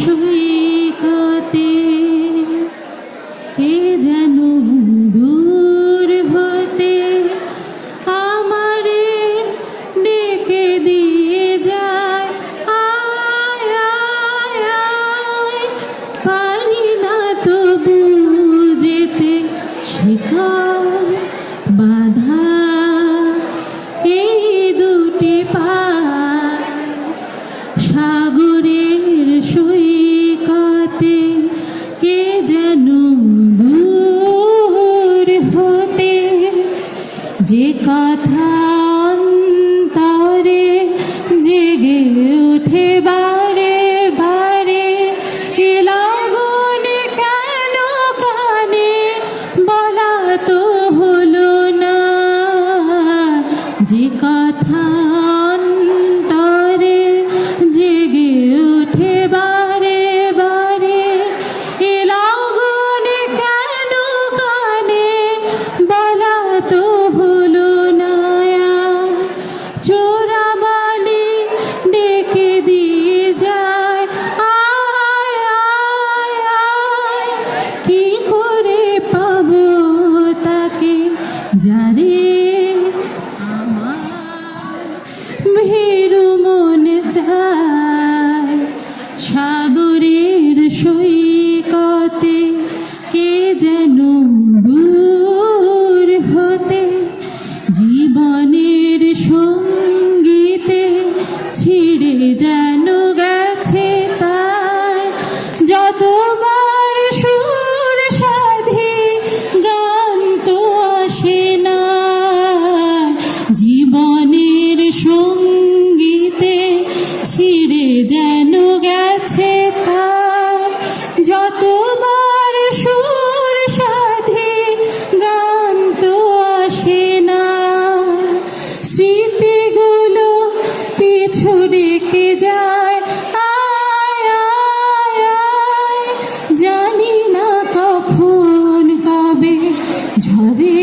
সৈকতে কে যেন দূর হতে আমারে ডেকে দিয়ে যায়, আয় আয় আয়, পারি না তবু যেতে, শিকল বাধা এই দুটি পায়। সাগরের সৈকতে কে যেন দূর হতে, যে কথা অন্তরে জেগে ওঠে বারে বারে, এ লাগনে কেন কানে বলা তো হলো না। যে কথা অন্তরে জেগে ওঠে বারে বারে, এ লাগনে কেন কানে বলা তো হলো না। চোরাবালি ডেকে দিয়ে যায়, আয় আয় আয়, কি করে পাবো তাকে যারে আমার ভীরু মনে চায়। সাগরের সৈকতে কে যেন দূর হতে, জীবনের সঙ্গীতে ছিঁড়ে যেন গেছে তার যতবার সুর সাধে, গান তো আসে না। জীবনের সঙ্গীতে ছিঁড়ে যেন গেছে তার যতবার সুর সাধে, গান তো আসে না। স্মৃতিগুলো পিছু রেখে যায়, আয় আয় আয়, জানি না কখন কবে ঝরে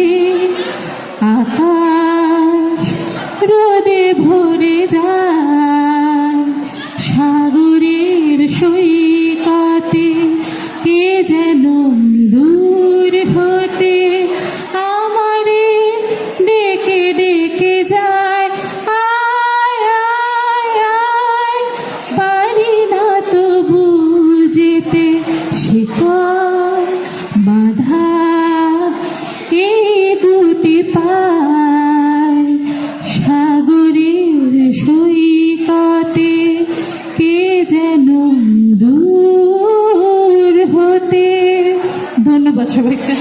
আকাশ রোদে ভরে যায়। সাগরের সৈকতে কে যেন দূর হতে আমারে ডেকে ডেকে যায়, আয় আয় আয়, পারি না তবু যেতে, শিকল বাধা এই দুটি পায়। সাগরের সৈকতে কে যেন দূর হতে। ধন্যবাদ সবাইকে।